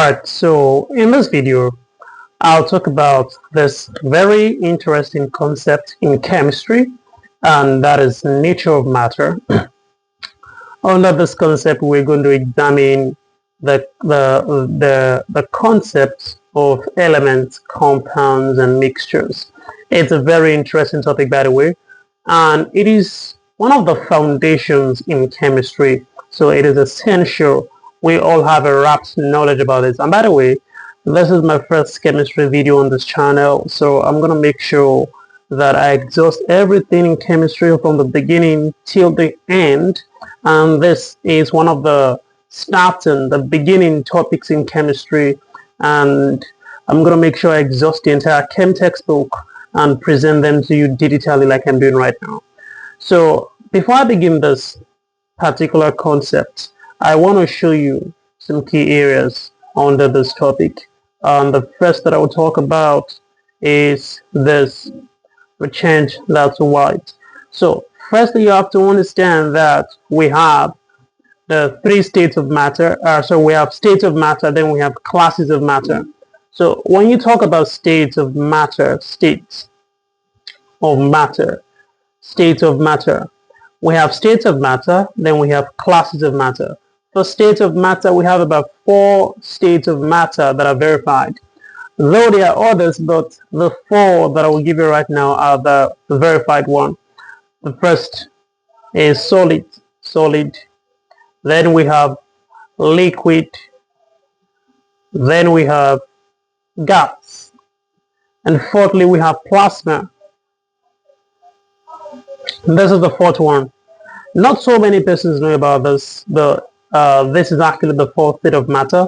Alright, so in this video, I'll talk about this very interesting concept in chemistry, and that is nature of matter. Under this concept, we're going to examine the concepts of elements, compounds, and mixtures. It's a very interesting topic, by the way, and it is one of the foundations in chemistry. So it is essential we all have a rapt knowledge about this. And by the way, this is my first chemistry video on this channel, so I'm gonna make sure that I exhaust everything in chemistry from the beginning till the end. And this is one of the beginning topics in chemistry, and I'm gonna make sure I exhaust the entire chem textbook and present them to you digitally like I'm doing right now. So before I begin this particular concept, I want to show you some key areas under this topic. The first that I will talk about is this, the change that's white. So firstly, you have to understand that we have the three states of matter. So we have states of matter, then we have classes of matter. So when you talk about states of matter, we have states of matter, then we have classes of matter. For states of matter, we have about 4 states of matter that are verified. Though there are others, but the 4 that I will give you right now are the verified one. The first is solid. Then we have liquid. Then we have gas. And fourthly, we have plasma. And this is the 4th one. Not so many persons know about this, but this is actually the 4th state of matter.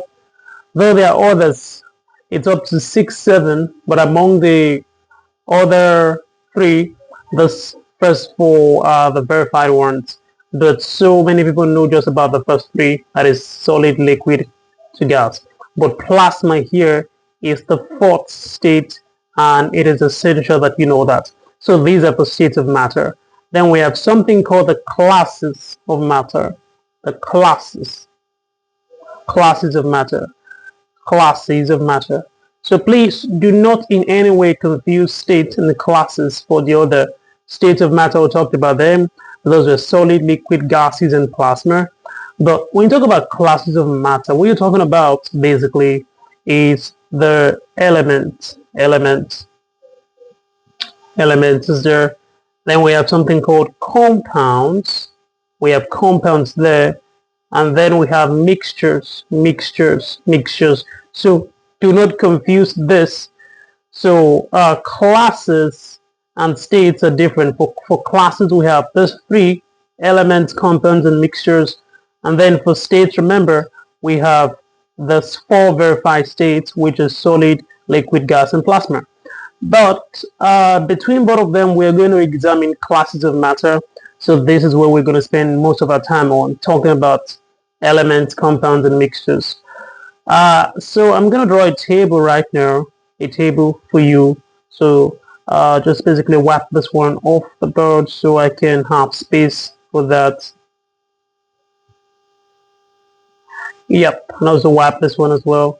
Though there are others, it's up to 6, 7, but among the other 3, this first 4 are the verified ones. But so many people know just about the first 3, that is solid, liquid to gas. But plasma here is the 4th state, and it is essential that you know that. So these are the states of matter. Then we have something called the classes of matter. The classes of matter. So please do not in any way confuse states and the classes for the other states of matter. We talked about them. Those are solid, liquid, gases, and plasma. But when you talk about classes of matter, what you're talking about basically is the elements is there. Then we have something called compounds. We have compounds there. And then we have mixtures. So do not confuse this. So classes and states are different. For classes, we have these 3 elements, compounds, and mixtures. And then for states, remember, we have these 4 verified states, which is solid, liquid, gas, and plasma. But between both of them, we're going to examine classes of matter. So this is where we're going to spend most of our time on, talking about elements, compounds, and mixtures. So I'm going to draw a table right now, a table for you. So just basically wipe this one off the board so I can have space for that. Yep, and also wipe this one as well.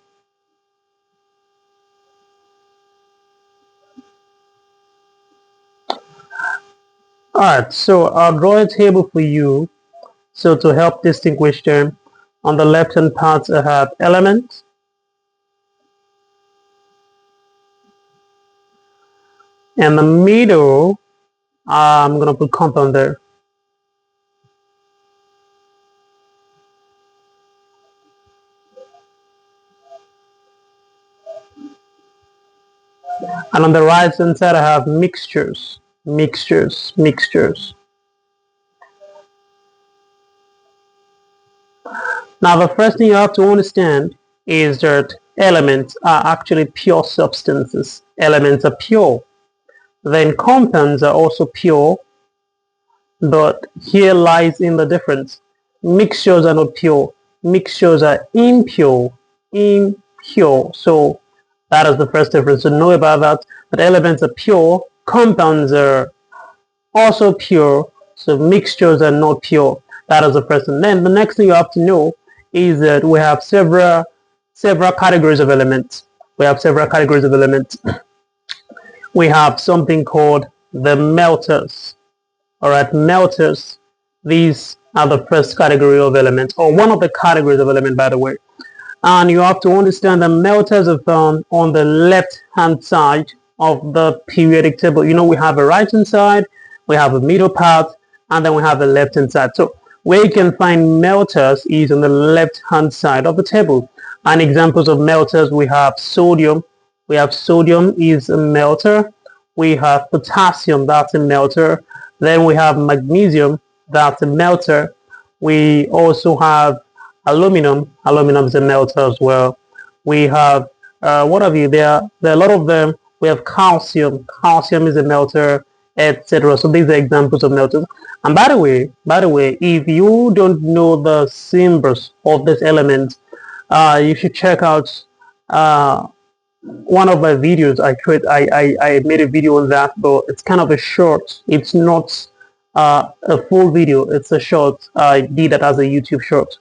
Alright, so I'll draw a table for you. So to help distinguish them, on the left hand part I have elements. In the middle, I'm going to put compound there. And on the right hand side I have mixtures. Now the first thing you have to understand is that elements are actually pure substances. Elements are pure. Then compounds are also pure, but here lies in the difference. Mixtures are not pure. Mixtures are impure. So that is the first difference. So know about that. But elements are pure. Compounds are also pure. So mixtures are not pure. That is the first thing. Then the next thing you have to know is that we have several several categories of elements. We have several categories of elements. We have something called the melters. All right, melters. These are the first category of elements, or one of the categories of element, by the way. And you have to understand that melters are found on the left-hand side of the periodic table. You know, we have a right-hand side, we have a middle part, and then we have the left-hand side. So where you can find melters is on the left-hand side of the table. And examples of melters, we have sodium. We have sodium is a melter. We have potassium, that's a melter. Then we have magnesium, that's a melter. We also have aluminum. Aluminum is a melter as well. We have, what have you? There are a lot of them. We have calcium. Calcium is a melter, etc. So these are examples of melters. And by the way, if you don't know the symbols of this element, you should check out one of my videos. I made a video on that, but it's kind of a short. It's not a full video. It's a short. I did that as a YouTube short.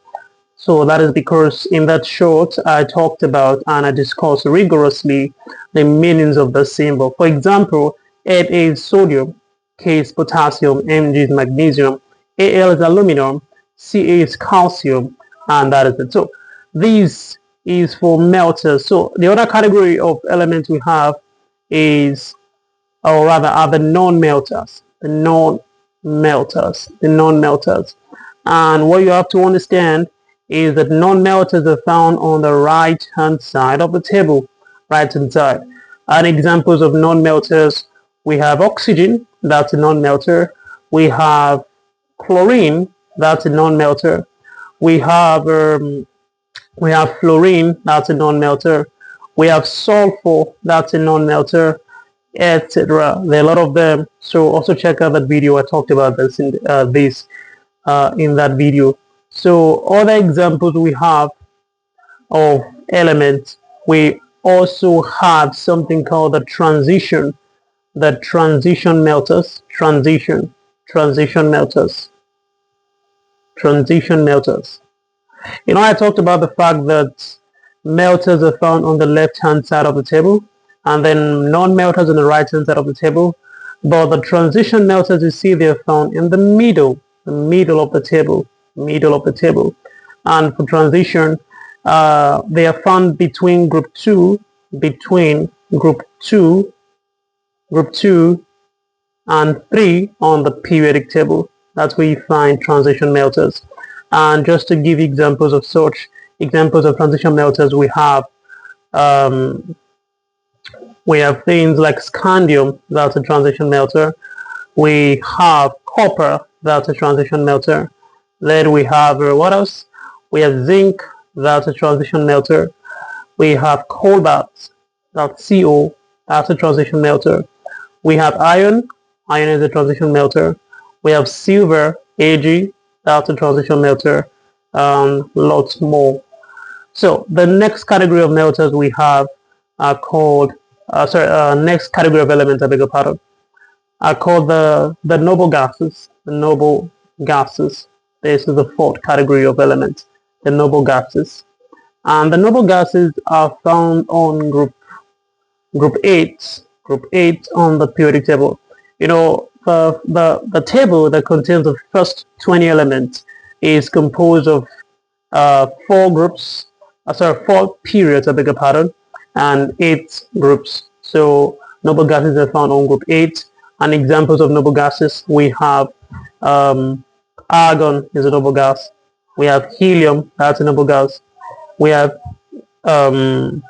So that is because in that short I talked about and I discussed rigorously the meanings of the symbol. For example, N is sodium, K is potassium, Mg is magnesium, Al is aluminum, Ca is calcium, and that is it. So this is for melters. So the other category of elements we have is, or rather are the non-melters. The non-melters. And what you have to understand is that non-melters are found on the right-hand side of the table. Right-hand side. And examples of non-melters, we have oxygen, that's a non-melter. We have chlorine, that's a non-melter. We have fluorine, that's a non-melter. We have sulfur, that's a non-melter, etc. There are a lot of them. So also check out that video. I talked about this in that video. So other examples we have of elements, we also have something called the transition melters. Transition melters. You know, I talked about the fact that melters are found on the left-hand side of the table, and then non-melters on the right-hand side of the table. But the transition melters, you see, they're found in the middle of the table. And for transition, they are found between group 2 and 3 on the periodic table. That's where you find transition melters. And just to give examples of transition melters, we have things like scandium, that's a transition melter. We have copper, that's a transition melter. Then we have, what else? We have zinc, that's a transition melter. We have cobalt, that's CO, that's a transition melter. We have iron is a transition melter. We have silver, Ag, that's a transition melter. Lots more. So the next category of melters we have are called, next category of elements, I beg your pardon, are called the noble gases. The noble gases. This is the fourth category of elements, the noble gases. And the noble gases are found on group 8 on the periodic table. You know, the table that contains the first 20 elements is composed of 4 periods, I beg your pardon, and 8 groups. So noble gases are found on group 8. And examples of noble gases, we have argon is a noble gas. We have helium, that's a noble gas. We have neon,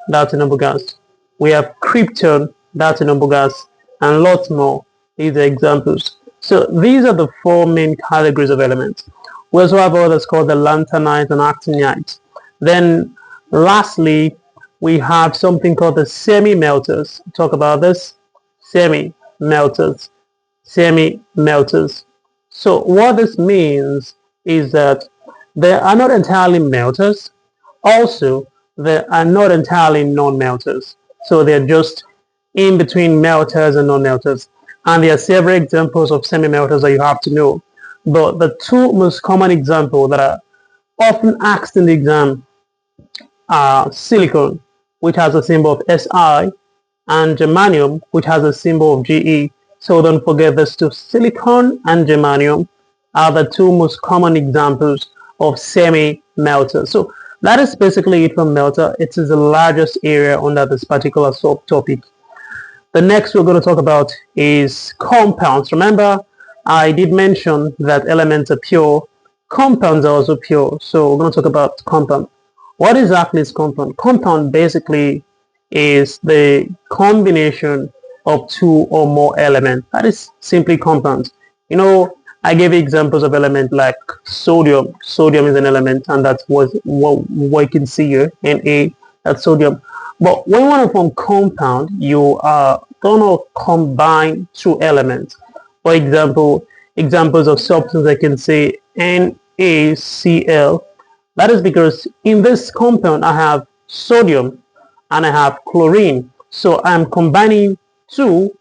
that's a noble gas. We have krypton, that's a noble gas, and lots more. These are examples. So these are the 4 main categories of elements. We also have others called the lanthanides and actinides. Then lastly, we have something called the semi-melters. Talk about this. Semi-melters. So what this means is that they are not entirely melters. Also, they are not entirely non-melters. So they're just in between melters and non-melters. And there are several examples of semi-melters that you have to know. But the 2 most common examples that are often asked in the exam silicon, which has a symbol of Si, and germanium, which has a symbol of Ge. So don't forget this two. Silicon and germanium are the two most common examples of semi-melter. So that is basically it for melter. It is the largest area under this particular subtopic. The next we're going to talk about is compounds. Remember, I did mention that elements are pure. Compounds are also pure. So we're going to talk about compound. What exactly is compound? Compound basically is the combination of two or more elements. That is simply compounds. You know, I gave examples of elements like sodium. Sodium is an element, and that's what you can see here, Na, that's sodium. But when you want to form compound, you are going to combine two elements. For example, examples of substance I can say NaCl. That is because in this compound I have sodium and I have chlorine. So I'm combining two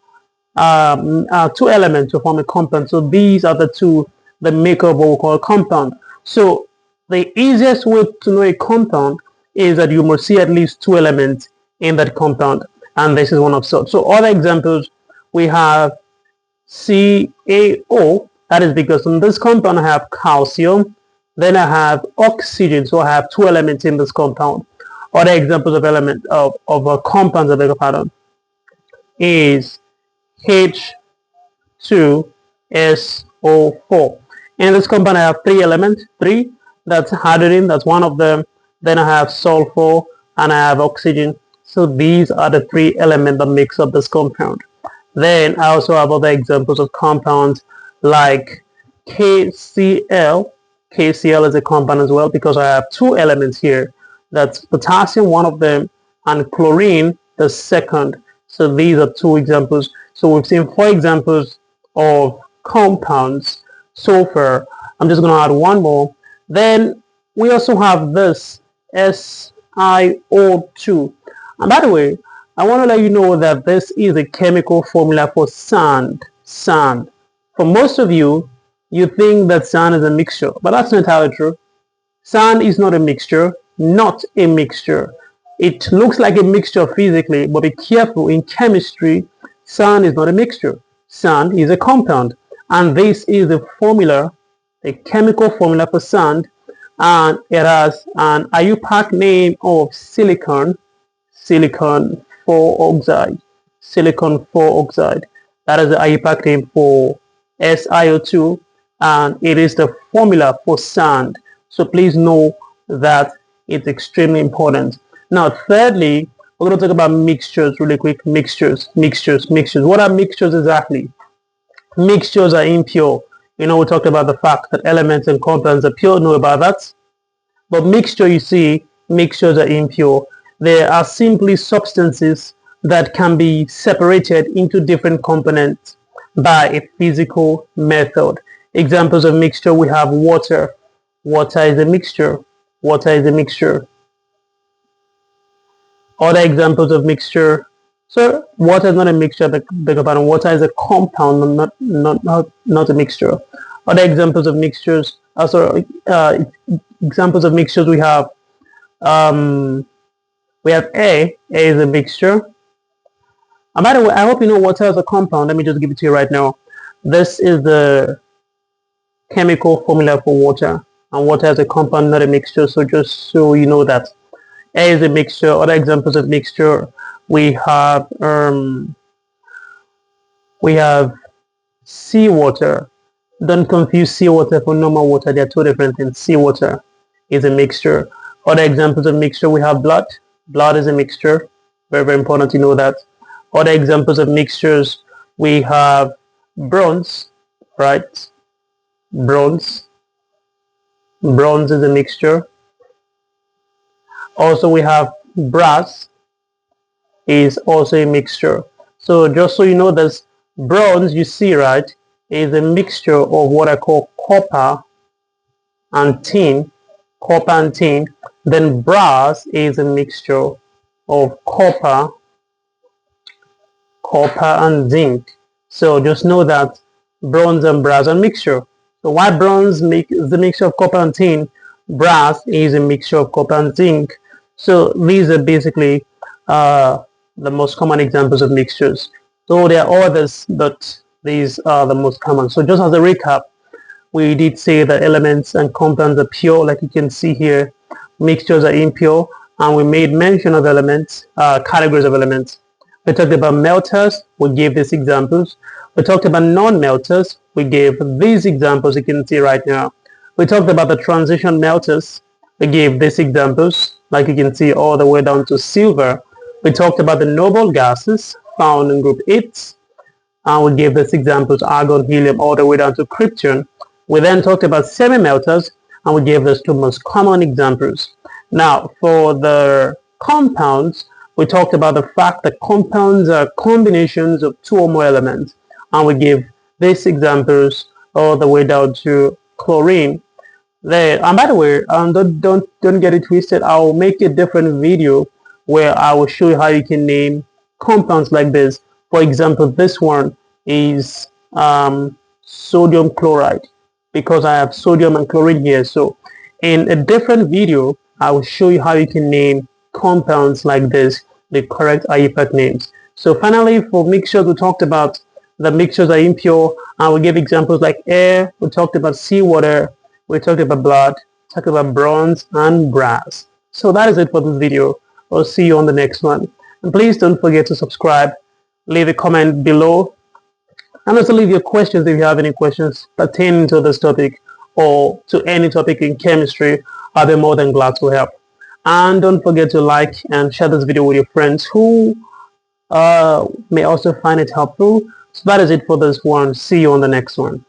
elements to form a compound. So these are the two that make up what we call a compound. So the easiest way to know a compound is that you must see at least two elements in that compound, and this is one of such. So other examples, we have CaO. That is because in this compound I have calcium, then I have oxygen. So I have two elements in this compound. Other examples of element of compounds, I beg your pardon, is H2SO4. In this compound I have three elements. That's hydrogen, that's one of them. Then I have sulfur and I have oxygen. So these are the three elements that makes up this compound. Then I also have other examples of compounds like KCl. KCl is a compound as well because I have two elements here. That's potassium, one of them, and chlorine, the second. So these are two examples. So we've seen four examples of compounds so far. I'm just going to add one more. Then we also have this SiO2. And by the way, I want to let you know that this is a chemical formula for sand. Sand. For most of you, you think that sand is a mixture, but that's not entirely true. Sand is not a mixture. Not a mixture. It looks like a mixture physically, but be careful. In chemistry, sand is not a mixture. Sand is a compound. And this is the formula, a chemical formula for sand. And it has an IUPAC name of silicon 4 oxide. Silicon 4 oxide. That is the IUPAC name for SiO2. And it is the formula for sand. So please know that it's extremely important. Now, thirdly, we're going to talk about mixtures really quick. Mixtures. What are mixtures exactly? Mixtures are impure. You know, we talked about the fact that elements and compounds are pure. Know about that. But mixture, you see, mixtures are impure. They are simply substances that can be separated into different components by a physical method. Examples of mixture, we have water. Water is a mixture. Water is a mixture. Other examples of mixture. So water is not a mixture, water is a compound, not a mixture. Other examples of mixtures, examples of mixtures we have A is a mixture. And by the way, I hope you know water is a compound. Let me just give it to you right now. This is the chemical formula for water, and water is a compound, not a mixture. So just so you know that. A is a mixture. Other examples of mixture, we have seawater. Don't confuse seawater for normal water. They are two different things. Seawater is a mixture. Other examples of mixture, we have blood. Blood is a mixture. Very, very important to know that. Other examples of mixtures, we have bronze, right? Bronze. Bronze is a mixture. Also, we have brass is also a mixture. So just so you know, this bronze you see, right, is a mixture of what I call copper and tin. Copper and tin. Then brass is a mixture of copper and zinc. So just know that bronze and brass are a mixture. So why bronze is a mixture of copper and tin, brass is a mixture of copper and zinc. So these are basically the most common examples of mixtures. Though there are others, but these are the most common. So just as a recap, we did say that elements and compounds are pure, like you can see here. Mixtures are impure, and we made mention of elements, categories of elements. We talked about melters, we gave these examples. We talked about non-melters, we gave these examples you can see right now. We talked about the transition melters, we gave these examples, like you can see all the way down to silver. We talked about the noble gases found in group 8, and we gave these examples, argon, helium, all the way down to krypton. We then talked about semi-melters, and we gave those two most common examples. Now, for the compounds, we talked about the fact that compounds are combinations of two or more elements, and we gave these examples all the way down to chlorine. There, and by the way, don't get it twisted. I'll make a different video where I will show you how you can name compounds like this. For example, this one is sodium chloride, because I have sodium and chlorine here. So in a different video, I will show you how you can name compounds like this, the correct IUPAC names. So finally, for mixtures, we talked about the mixtures are impure, and we gave examples like air, we talked about seawater, we talked about blood, talked about bronze and brass. So that is it for this video. I'll see you on the next one. And please don't forget to subscribe, leave a comment below, and also leave your questions if you have any questions pertaining to this topic or to any topic in chemistry. I'll be more than glad to help. And don't forget to like and share this video with your friends who may also find it helpful. So that is it for this one. See you on the next one.